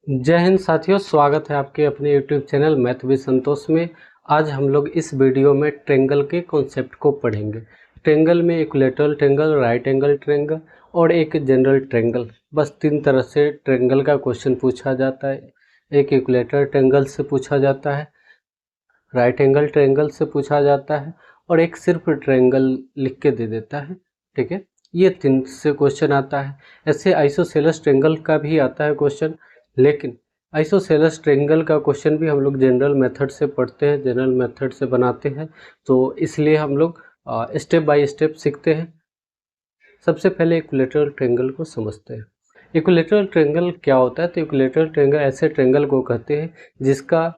जय हिंद साथियों, स्वागत है आपके अपने YouTube चैनल मैथ विद संतोष में। आज हम लोग इस वीडियो में ट्रेंगल के कॉन्सेप्ट को पढ़ेंगे। ट्रेंगल में equilateral triangle, right angle triangle और एक जनरल ट्रेंगल, बस 3 तरह से ट्रेंगल का क्वेश्चन पूछा जाता है। एक इक्विलैटरल ट्रेंगल से पूछा जाता है, राइट एंगल ट्रेंगल से पूछा जाता है और एक सिर्फ ट्रेंगल लिख के दे देता है। ठीक है, ये 3 से क्वेश्चन आता है। ऐसे आइसोसेलेस ट्रेंगल का भी आता है क्वेश्चन, लेकिन आइसोसेलेस ट्रेंगल का क्वेश्चन भी हम लोग जनरल मेथड से पढ़ते हैं, जनरल मेथड से बनाते हैं, तो इसलिए हम लोग स्टेप बाय स्टेप सीखते हैं। सबसे पहले इक्विलैटरल ट्रेंगल को समझते हैं। इक्विलैटरल ट्रेंगल क्या होता है? तो इक्विलैटरल ट्रेंगल ऐसे ट्रेंगल को कहते हैं जिसका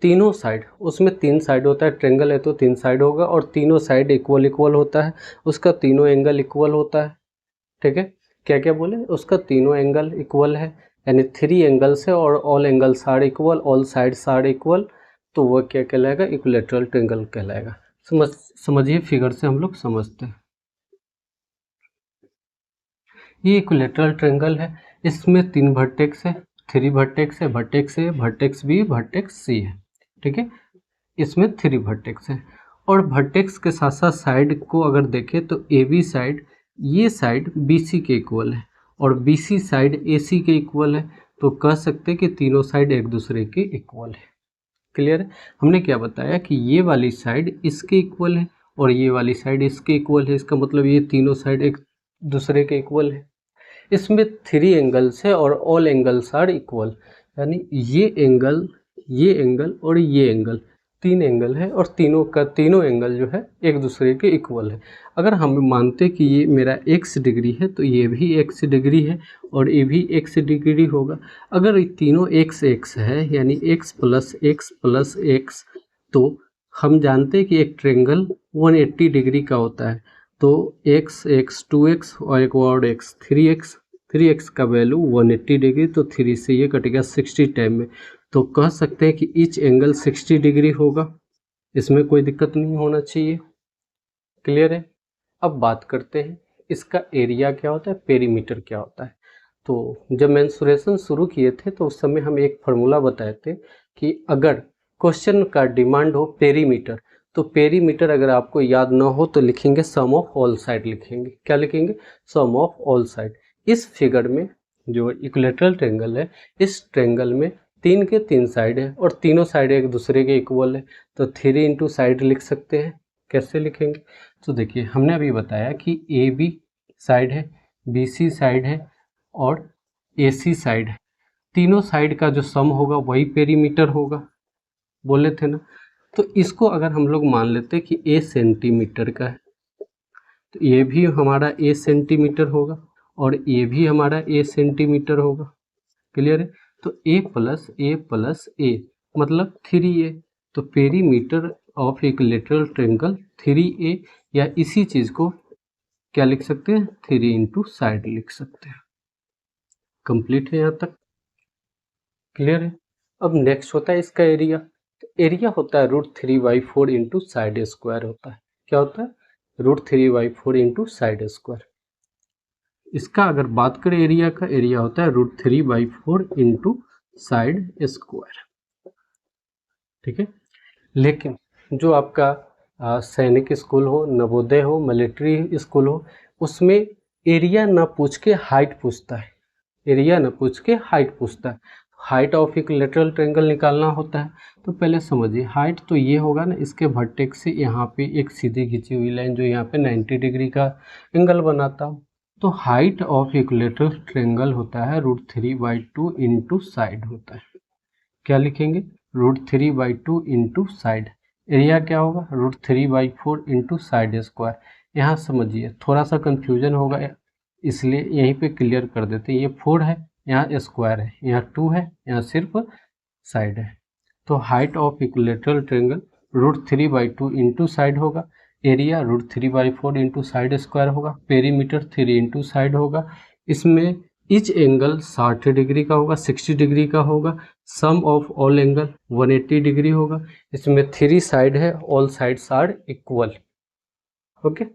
तीनों साइड, उसमें 3 साइड होता है। ट्रेंगल है तो 3 साइड होगा और तीनों साइड इक्वल होता है, उसका तीनों एंगल इक्वल होता है। ठीक है, क्या क्या बोले? उसका तीनों एंगल इक्वल है, यानी 3 एंगल्स है और all angles are equal, all sides are equal, तो वह क्या कहलाएगा? इक्विलैटरल ट्रेंगल कहलाएगा। समझिए, फिगर से हम लोग समझते हैं। ये इक्विलैटरल ट्रेंगल है, इसमें 3 वर्टेक्स है, 3 वर्टेक्स है, vertex A, vertex B, vertex C है। ठीक है, इसमें 3 वर्टेक्स है और वर्टेक्स के साथ साथ साइड को अगर देखें तो ए बी साइड, ये साइड बी सी के इक्वल है और बी सी साइड ए सी के इक्वल है, तो कह सकते हैं कि तीनों साइड एक दूसरे के इक्वल है। क्लियर है? हमने क्या बताया कि ये वाली साइड इसके इक्वल है और ये वाली साइड इसके इक्वल है, इसका मतलब ये तीनों साइड एक दूसरे के इक्वल है। इसमें 3 एंगल्स है और ऑल एंगल्स आर इक्वल, यानी ये एंगल और ये एंगल, 3 एंगल है और तीनों एंगल जो है एक दूसरे के इक्वल है। अगर हम मानते कि ये मेरा x डिग्री है तो ये भी x डिग्री है और ये भी x डिग्री होगा। अगर ये तीनों x है, यानी x प्लस x, तो हम जानते हैं कि एक ट्रेंगल 180 डिग्री का होता है। तो x 2x और एक और x 3x का वैल्यू 180 डिग्री, तो 3 से ये कटेगा 60 टाइम में, तो कह सकते हैं कि ईच एंगल 60 डिग्री होगा। इसमें कोई दिक्कत नहीं होना चाहिए। क्लियर है? अब बात करते हैं इसका एरिया क्या होता है, पेरीमीटर क्या होता है। तो जब मेंसुरेशन शुरू किए थे तो उस समय हम एक फार्मूला बताए थे कि अगर क्वेश्चन का डिमांड हो पेरीमीटर, तो पेरीमीटर अगर आपको याद ना हो तो लिखेंगे सम ऑफ ऑल साइड लिखेंगे। क्या लिखेंगे? सम ऑफ ऑल साइड। इस फिगर में जो इक्विलैटरल ट्रेंगल है, इस ट्रेंगल में 3 के 3 साइड है और तीनों साइड एक दूसरे के इक्वल है, तो 3 इंटू साइड लिख सकते हैं। कैसे लिखेंगे? तो देखिए, हमने अभी बताया कि ए बी साइड है, बी सी साइड है और ए सी साइड है। तीनों साइड का जो सम होगा वही पेरीमीटर होगा, बोले थे ना। तो इसको अगर हम लोग मान लेते कि ए सेंटीमीटर का है, तो ये भी हमारा ए सेंटीमीटर होगा और ये भी हमारा ए सेंटीमीटर होगा। क्लियर है? तो ए प्लस ए मतलब 3a, तो perimeter of equilateral triangle 3a, या इसी चीज को क्या लिख सकते हैं? 3 इंटू साइड लिख सकते हैं। कंप्लीट है यहाँ तक? क्लियर है? अब नेक्स्ट होता है इसका एरिया। एरिया होता है √3/4 इंटू साइड स्क्वायर होता है। क्या होता है? √3/4 इंटू साइड स्क्वायर। इसका अगर बात करें एरिया का, एरिया होता है √3/4 इंटू साइड स्क्वायर। ठीक है, लेकिन जो आपका सैनिक स्कूल हो, नवोदय हो, मिलिट्री स्कूल हो, उसमें एरिया ना पूछ के हाइट पूछता है। एरिया ना पूछ के हाइट पूछता है। हाइट ऑफ इक्विलैटरल ट्रायंगल निकालना होता है, तो पहले समझिए हाइट तो ये होगा ना, इसके वर्टेक्स से यहाँ पे एक सीधी खींची हुई लाइन जो यहाँ पे 90 डिग्री का एंगल बनाता हो, तो हाइट ऑफ इक्विलैटरल ट्रायंगल होता है √3/2 इंटू साइड होता है। क्या लिखेंगे? √3/2 इंटू साइड। एरिया क्या होगा? √3/4 इंटू साइड स्क्वायर। यहाँ समझिए थोड़ा सा कंफ्यूजन होगा, इसलिए यहीं पे क्लियर कर देते हैं। ये 4 है, यहाँ स्क्वायर है, यहाँ 2 है, यहाँ सिर्फ साइड है। तो height of equilateral triangle √3/2 into side होगा, एरिया √3/4 इंटू साइड स्क्वायर होगा, पेरीमीटर 3 इंटू साइड होगा। इसमें ईच एंगल 60 डिग्री का होगा, 60 डिग्री का होगा। Sum of all angle 180 degree होगा। इसमें 3 साइड है, all sides are equal. Okay,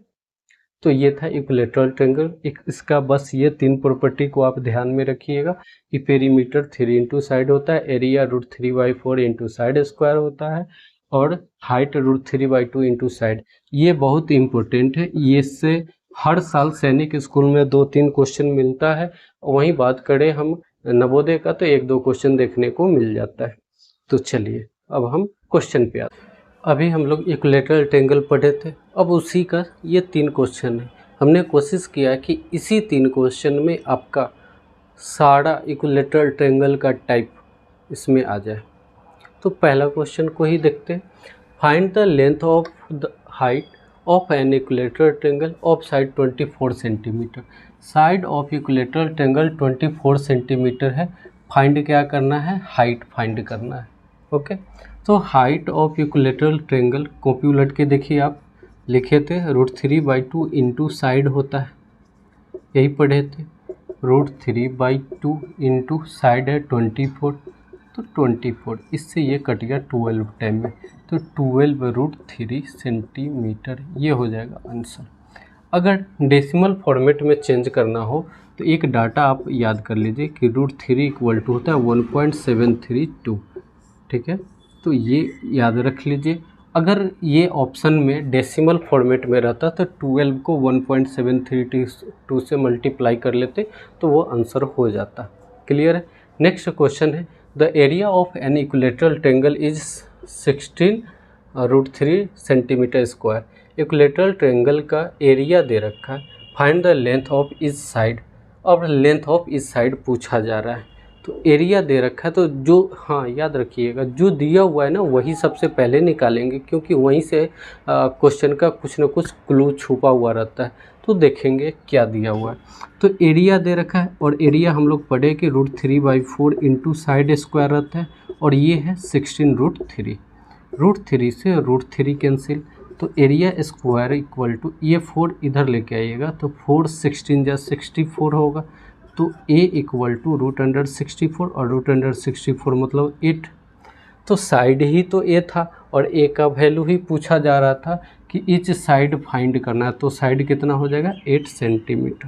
तो ये था इक्विलेटरल ट्रायंगल। इसका बस ये 3 प्रॉपर्टी को आप ध्यान में रखिएगा कि पेरीमीटर 3 इंटू साइड होता है, एरिया √3/4 इंटू साइड स्क्वायर होता है, और हाइट √3/2 इंटू साइड। ये बहुत इंपॉर्टेंट है, ये इससे हर साल सैनिक स्कूल में 2-3 क्वेश्चन मिलता है। वहीं बात करें हम नवोदय का तो 1-2 क्वेश्चन देखने को मिल जाता है। तो चलिए अब हम क्वेश्चन पे आते हैं। अभी हम लोग इक्विलेटरल ट्रायंगल पढ़े थे, अब उसी का ये 3 क्वेश्चन है। हमने कोशिश किया कि इसी 3 क्वेश्चन में आपका सारा इक्विलेटरल ट्रायंगल का टाइप इसमें आ जाए। तो पहला क्वेश्चन को ही देखते हैं। Find the length of the height of an equilateral triangle of side 24 centimetre. Side of equilateral triangle 24 centimetre है। फाइंड क्या करना है? हाइट फाइंड करना है। ओके, तो height of equilateral triangle copy उलट के देखिए, आप लिखे थे √3/2 इंटू साइड होता है, यही पढ़े थे। √3/2 इंटू साइड है 24, तो 24, इससे ये कट गया 12 टाइम में, तो 12√3 सेंटीमीटर ये हो जाएगा आंसर। अगर डेसिमल फॉर्मेट में चेंज करना हो तो एक डाटा आप याद कर लीजिए कि √3 = होता है 1.732, ठीक है, तो ये याद रख लीजिए। अगर ये ऑप्शन में डेसिमल फॉर्मेट में रहता तो 12 को 1.732 से मल्टीप्लाई कर लेते तो वो आंसर हो जाता। क्लियर है? नेक्स्ट क्वेश्चन है, the area of an equilateral triangle is 16√3 centimetre square. Equilateral triangle का एरिया दे रखा है, find the length of each side. अब लेंथ ऑफ ईच साइड पूछा जा रहा है, तो एरिया दे रखा है, तो जो, हाँ याद रखिएगा, जो दिया हुआ है ना वही सबसे पहले निकालेंगे, क्योंकि वहीं से क्वेश्चन का कुछ ना कुछ क्लू छुपा हुआ रहता है। तो देखेंगे क्या दिया हुआ है। तो एरिया दे रखा है, और एरिया हम लोग पढ़े कि √3/4 इंटू साइड स्क्वायर रहता है, और ये है 16√3। √3 से √3 कैंसिल, तो एरिया स्क्वायर इक्वल टू, ये 4 इधर लेके आइएगा तो 4 16 जा 64 होगा, तो a इक्वल टू √64, और √64 मतलब 8। तो साइड ही तो a था और a का वैल्यू ही पूछा जा रहा था कि ईच साइड फाइंड करना है, तो साइड कितना हो जाएगा? 8 सेंटीमीटर।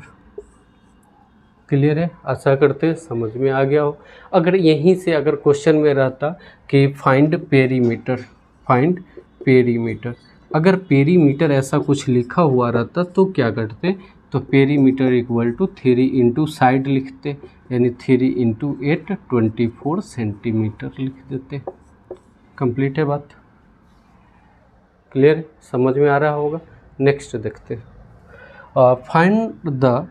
क्लियर है? आशा करते हैं समझ में आ गया हो। अगर यहीं से अगर क्वेश्चन में रहता कि फाइंड पेरीमीटर, फाइंड पेरीमीटर, अगर पेरीमीटर ऐसा कुछ लिखा हुआ रहता तो क्या करते? तो perimeter equal to 3 into side लिखते, यानी 3 इंटू 8 24 सेंटीमीटर लिख देते। कंप्लीट है बात? क्लियर? समझ में आ रहा होगा। नेक्स्ट देखते हैं, find the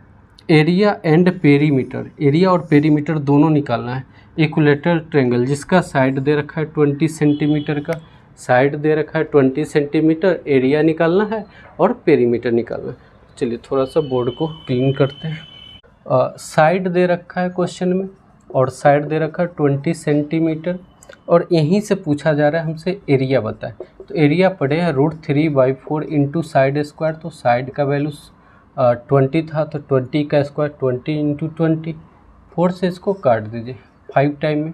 area and perimeter. Area और पेरीमीटर दोनों निकालना है। इक्विलेटरल ट्रायंगल जिसका साइड दे रखा है 20 सेंटीमीटर का, साइड दे रखा है 20 सेंटीमीटर, एरिया निकालना है और पेरीमीटर निकालना है। चलिए थोड़ा सा बोर्ड को क्लीन करते हैं। साइड दे रखा है क्वेश्चन में, और साइड दे रखा है 20 सेंटीमीटर, और यहीं से पूछा जा रहा है हमसे एरिया बताए। तो एरिया पड़े हैं √3/4 इंटू साइड स्क्वायर, तो साइड का वैल्यू 20 था, तो 20 का स्क्वायर 20 इंटू 20, 4 से इसको काट दीजिए 5 टाइम में,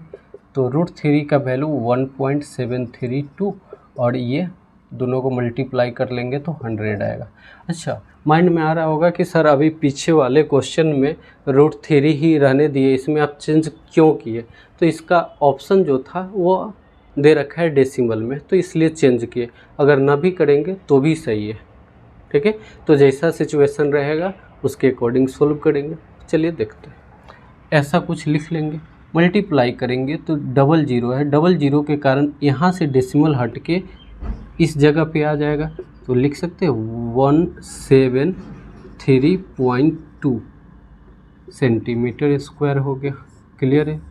तो √3 का वैल्यू 1.732, और ये दोनों को मल्टीप्लाई कर लेंगे तो 100 आएगा। अच्छा, माइंड में आ रहा होगा कि सर अभी पीछे वाले क्वेश्चन में √3 ही रहने दिए, इसमें आप चेंज क्यों किए? तो इसका ऑप्शन जो था वो दे रखा है डेसिमल में, तो इसलिए चेंज किए। अगर ना भी करेंगे तो भी सही है, ठीक है। तो जैसा सिचुएशन रहेगा उसके अकॉर्डिंग सोल्व करेंगे। चलिए देखते हैं। ऐसा कुछ लिख लेंगे, मल्टीप्लाई करेंगे तो 00 है, 00 के कारण यहाँ से डेसिमल हट के इस जगह पे आ जाएगा, तो लिख सकते हैं 173.2 सेंटीमीटर स्क्वायर हो गया। क्लियर है?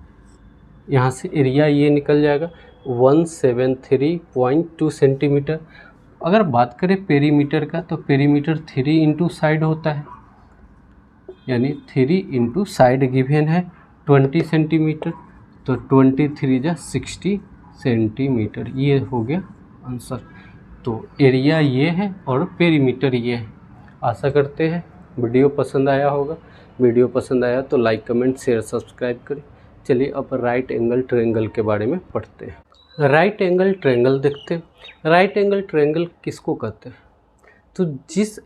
यहाँ से एरिया ये निकल जाएगा 173.2 सेंटीमीटर। अगर बात करें पेरीमीटर का, तो पेरीमीटर 3 इंटू साइड होता है, यानी 3 इंटू साइड गिवन है 20 सेंटीमीटर, तो 23 जा 60 सेंटीमीटर, ये हो गया आंसर। तो एरिया ये है और पेरीमीटर ये है। आशा करते हैं वीडियो पसंद आया होगा। वीडियो पसंद आया तो लाइक, कमेंट, शेयर, सब्सक्राइब करें। चलिए अब राइट एंगल ट्रायंगल के बारे में पढ़ते हैं। राइट एंगल ट्रायंगल देखते हैं। राइट एंगल ट्रायंगल किसको कहते हैं? तो जिस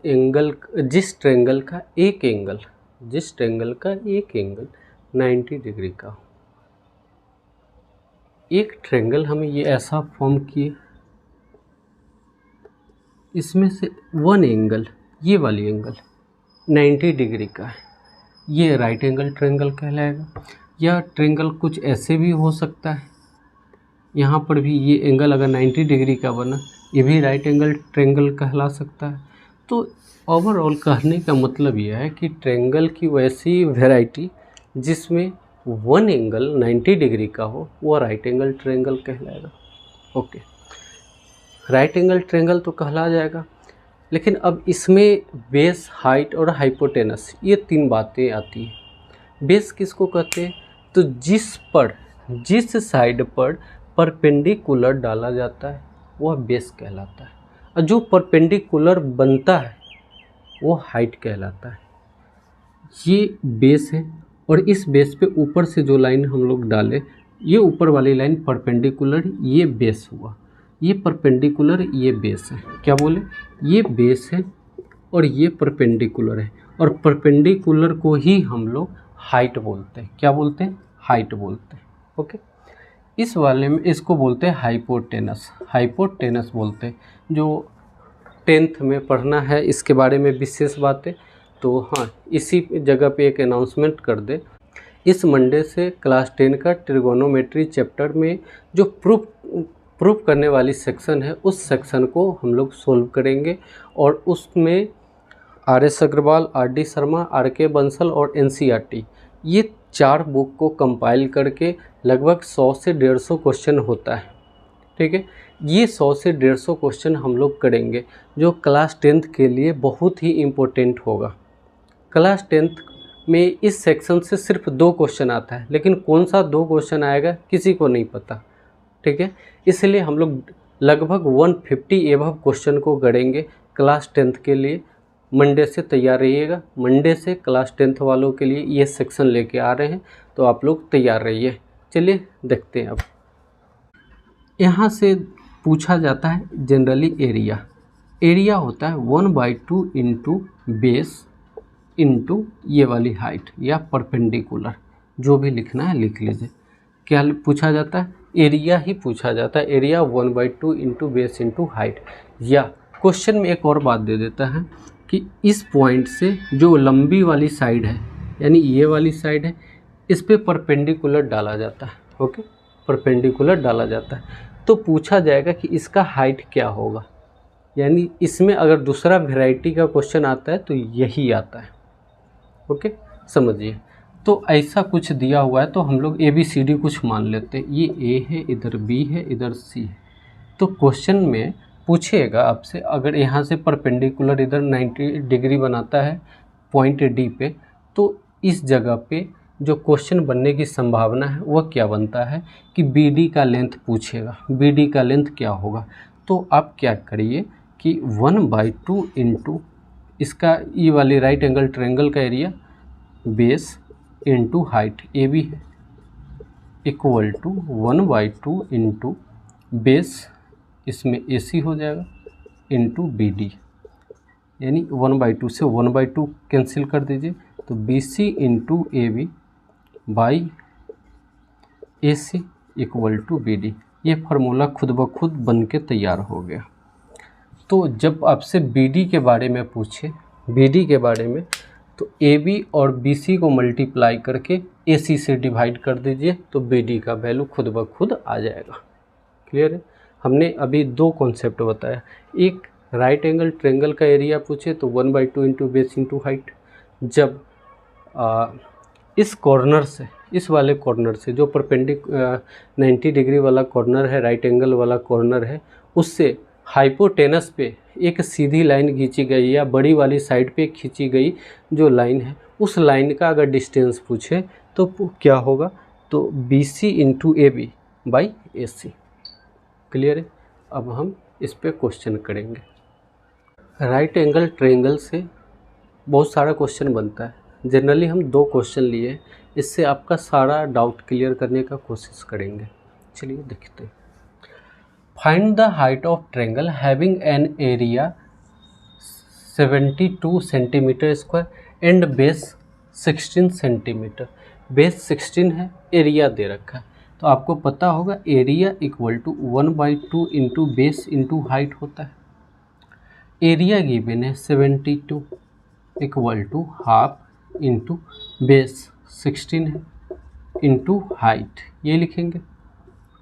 ट्रेंगल का एक एंगल 90 डिग्री का हो, एक ट्रेंगल हमें ये ऐसा फॉर्म किए, इसमें से वन एंगल, ये वाली एंगल 90 डिग्री का है, ये राइट एंगल ट्रेंगल कहलाएगा। या ट्रेंगल कुछ ऐसे भी हो सकता है, यहाँ पर भी ये एंगल अगर 90 डिग्री का बना, ये भी राइट एंगल ट्रेंगल कहला सकता है। तो ओवरऑल कहने का मतलब यह है कि ट्रेंगल की वैसी वैरायटी जिसमें वन एंगल 90 डिग्री का हो, वो राइट एंगल ट्रेंगल कहलाएगा। ओके, राइट एंगल ट्रेंगल तो कहला जाएगा। लेकिन अब इसमें बेस, हाइट और हाइपोटेनस, ये तीन बातें आती हैं। बेस किसको कहते हैं? तो जिस साइड पर परपेंडिकुलर डाला जाता है वह बेस कहलाता है, और जो परपेंडिकुलर बनता है वो हाइट कहलाता है। ये बेस है, और इस बेस पे ऊपर से जो लाइन हम लोग डाले, ये ऊपर वाली लाइन परपेंडिकुलर, ये बेस हुआ, ये परपेंडिकुलर, ये बेस है। क्या बोले? ये बेस है और ये परपेंडिकुलर है, और परपेंडिकुलर को ही हम लोग हाइट बोलते हैं। क्या बोलते हैं? हाइट बोलते हैं। ओके, इस वाले में इसको बोलते हैं हाइपोटेनस बोलते हैं। जो 10th में पढ़ना है इसके बारे में विशेष बातें, तो हाँ, इसी जगह पे एक अनाउंसमेंट कर दे। इस मंडे से क्लास 10 का ट्रिगोनोमेट्री चैप्टर में जो प्रूफ करने वाली सेक्शन है, उस सेक्शन को हम लोग सोल्व करेंगे, और उसमें RS Agarwal, RD Sharma, RK Bansal और NCERT, ये 4 बुक को कंपाइल करके लगभग 100 से 150 क्वेश्चन होता है। ठीक है, ये 100 से 150 क्वेश्चन हम लोग करेंगे, जो क्लास 10th के लिए बहुत ही इम्पोर्टेंट होगा। क्लास 10th में इस सेक्शन से सिर्फ 2 क्वेश्चन आता है, लेकिन कौन सा 2 क्वेश्चन आएगा किसी को नहीं पता। ठीक है, इसलिए हम लोग लगभग 150 एबव क्वेश्चन को गढ़ेंगे क्लास 10th के लिए। मंडे से तैयार रहिएगा। मंडे से क्लास 10th वालों के लिए ये सेक्शन लेके आ रहे हैं, तो आप लोग तैयार रहिए। चलिए देखते हैं। अब यहाँ से पूछा जाता है जनरली एरिया होता है 1/2 इंटू बेस इंटू ये वाली हाइट या परपेंडिकुलर, जो भी लिखना है लिख लीजिए। क्या पूछा जाता है? एरिया ही पूछा जाता है। Area 1/2 into base into height. या क्वेश्चन में एक और बात दे देता है कि इस पॉइंट से जो लंबी वाली साइड है, यानी ये वाली साइड है, इस पे परपेंडिकुलर डाला जाता है। ओके, परपेंडिकुलर डाला जाता है, तो पूछा जाएगा कि इसका हाइट क्या होगा। यानी इसमें अगर दूसरा वैरायटी का क्वेश्चन आता है तो यही आता है। ओके, समझिए। तो ऐसा कुछ दिया हुआ है, तो हम लोग ABCD कुछ मान लेते हैं। ये A है, इधर B है, इधर C है। तो क्वेश्चन में पूछेगा आपसे, अगर यहाँ से परपेंडिकुलर इधर 90 डिग्री बनाता है पॉइंट D पे, तो इस जगह पे जो क्वेश्चन बनने की संभावना है वह क्या बनता है कि BD का लेंथ पूछेगा। BD का लेंथ क्या होगा? तो आप क्या करिए कि 1/2 इंटू इसका ये वाली राइट एंगल ट्रायंगल का area base into height AB है, इक्वल टू 1/2 इंटू बेस, इसमें AC हो जाएगा, इंटू BD। यानी 1/2 से 1/2 कैंसिल कर दीजिए, तो BC into AB by AC equal to BD। ये फार्मूला खुद ब खुद बन के तैयार हो गया। तो जब आपसे BD के बारे में पूछे, BD के बारे में, तो AB और BC को मल्टीप्लाई करके AC से डिवाइड कर दीजिए, तो BD का वैल्यू खुद ब खुद आ जाएगा। क्लियर है? हमने अभी 2 कॉन्सेप्ट बताया। एक राइट एंगल ट्रायंगल का एरिया पूछे तो 1/2 इंटू बेस इंटू हाइट। जब इस कॉर्नर से, इस वाले कॉर्नर से जो 90 डिग्री वाला कॉर्नर है, राइट एंगल वाला कॉर्नर है, उससे हाइपोटेनस पे एक सीधी लाइन खींची गई या बड़ी वाली साइड पे खींची गई जो लाइन है, उस लाइन का अगर डिस्टेंस पूछे तो क्या होगा? तो BC into AB by AC। Clear है? अब हम इस पे क्वेश्चन करेंगे। राइट एंगल ट्रायंगल से बहुत सारा क्वेश्चन बनता है। जनरली हम 2 क्वेश्चन लिए, इससे आपका सारा डाउट क्लियर करने का कोशिश करेंगे। चलिए देखते हैं। Find the height of triangle having an area 72 centimetre square and base 16 centimetre. Base 16 है, एरिया दे रखा है, तो आपको पता होगा area equal to 1/2 into base into height होता है। एरिया गिवन है 72 equal to half into base 16 है इंटू हाइट, ये लिखेंगे।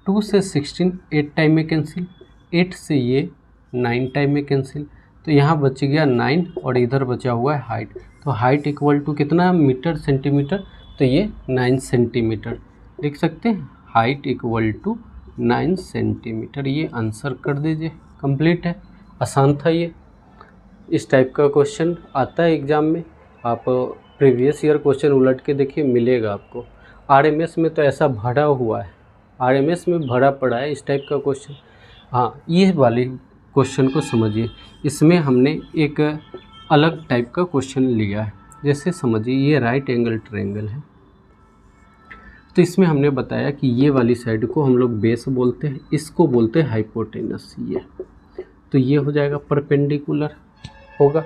2 से 16 8 टाइम में कैंसिल, 8 से ये 9 टाइम में कैंसिल, तो यहाँ बच गया 9 और इधर बचा हुआ है हाइट। तो हाइट इक्वल टू कितना मीटर सेंटीमीटर, तो ये 9 सेंटीमीटर लिख सकते हैं। हाइट इक्वल टू 9 सेंटीमीटर, ये आंसर कर दीजिए। कंप्लीट है, आसान था ये। इस टाइप का क्वेश्चन आता है एग्ज़ाम में, आप प्रीवियस ईयर क्वेश्चन उलट के देखिए, मिलेगा आपको। आरएमएस में तो ऐसा भरा हुआ है, आरएमएस में भरा पड़ा है इस टाइप का क्वेश्चन। हाँ, ये वाली क्वेश्चन को समझिए, इसमें हमने एक अलग टाइप का क्वेश्चन लिया है। जैसे समझिए ये राइट एंगल ट्रायंगल है, तो इसमें हमने बताया कि ये वाली साइड को हम लोग बेस बोलते हैं, इसको बोलते हैं हाइपोटेनस। ये तो ये हो जाएगा परपेंडिकुलर होगा।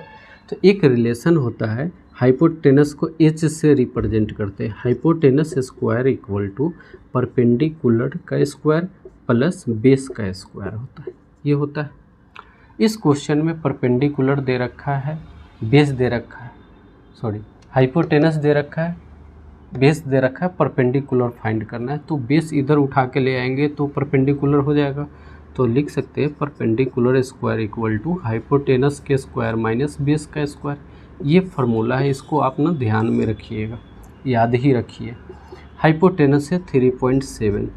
तो एक रिलेशन होता है, हाइपोटेनस को एच से रिप्रेजेंट करते हैं। Hypotenuse square equal to perpendicular का स्क्वायर प्लस बेस का स्क्वायर होता है, ये होता है। इस क्वेश्चन में परपेंडिकुलर दे रखा है, बेस दे रखा है, सॉरी हाइपोटेनस दे रखा है, बेस दे रखा है, परपेंडिकुलर फाइंड करना है। तो बेस इधर उठा के ले आएंगे तो परपेंडिकुलर हो जाएगा। तो लिख सकते हैं perpendicular square equal to hypotenuse के स्क्वायर माइनस बेस का स्क्वायर। ये फार्मूला है, इसको आप ना ध्यान में रखिएगा, याद ही रखिए। हाइपोटेनस है 3.7,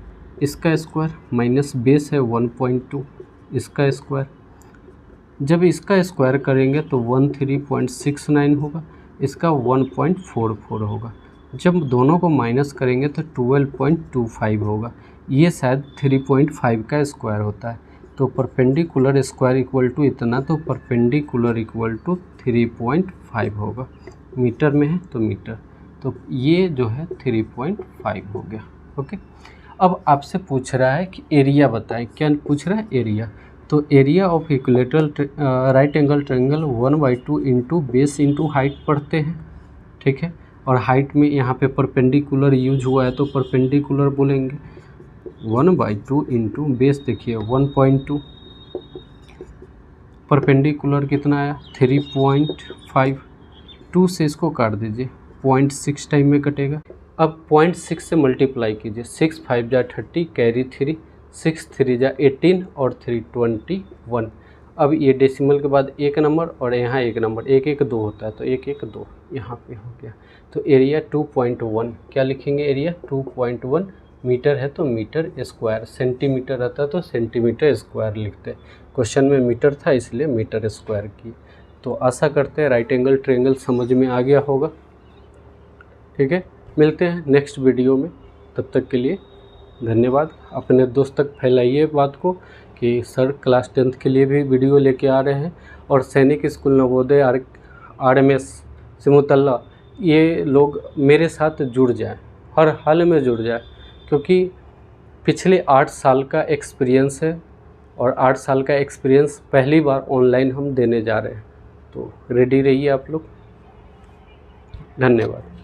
इसका स्क्वायर माइनस बेस है 1.2, इसका स्क्वायर। जब इसका स्क्वायर करेंगे तो 13.69 होगा, इसका 1.44 होगा। जब दोनों को माइनस करेंगे तो 12.25 होगा। ये शायद 3.5 का स्क्वायर होता है। तो परपेंडिकुलर स्क्वायर इक्वल टू इतना, तो परपेंडिकुलर इक्वल टू 3.5 होगा। मीटर में है तो मीटर, तो ये जो है 3.5 हो गया। ओके, अब आपसे पूछ रहा है कि एरिया बताएं। क्या पूछ रहा है? एरिया। तो area of equilateral right angle triangle 1/2 into base into height पढ़ते हैं, ठीक है। और हाइट में यहाँ पे परपेंडिकुलर यूज हुआ है तो परपेंडिकुलर बोलेंगे। 1/2 इंटू बेस, देखिए 1.2, परपेंडिकुलर कितना आया 3.5, 2 से इसको काट दीजिए, 0.6 टाइम में कटेगा। अब 0.6 से मल्टीप्लाई कीजिए, 6 5 जा 30, कैरी 3, 6 3 जा 18 और 3 21। अब ये डेसिमल के बाद एक नंबर और यहाँ एक नंबर, 1 1 2 होता है, तो 1 1 2 यहाँ पे हो गया। तो एरिया 2.1, क्या लिखेंगे? एरिया 2.1 मीटर है तो मीटर स्क्वायर, सेंटीमीटर रहता तो सेंटीमीटर स्क्वायर लिखते। क्वेश्चन में मीटर था इसलिए मीटर स्क्वायर की। तो आशा करते हैं राइट एंगल ट्रायंगल समझ में आ गया होगा, ठीक है। मिलते हैं नेक्स्ट वीडियो में, तब तक के लिए धन्यवाद। अपने दोस्त तक फैलाइए बात को कि सर क्लास 10th के लिए भी वीडियो लेके आ रहे हैं, और सैनिक स्कूल नवोदय RMS सिमुतल्ला, ये लोग मेरे साथ जुड़ जाएं, हर हाल में जुड़ जाए, क्योंकि पिछले 8 साल का एक्सपीरियंस है और 8 साल का एक्सपीरियंस पहली बार ऑनलाइन हम देने जा रहे हैं। तो रेडी रहिए आप लोग। धन्यवाद।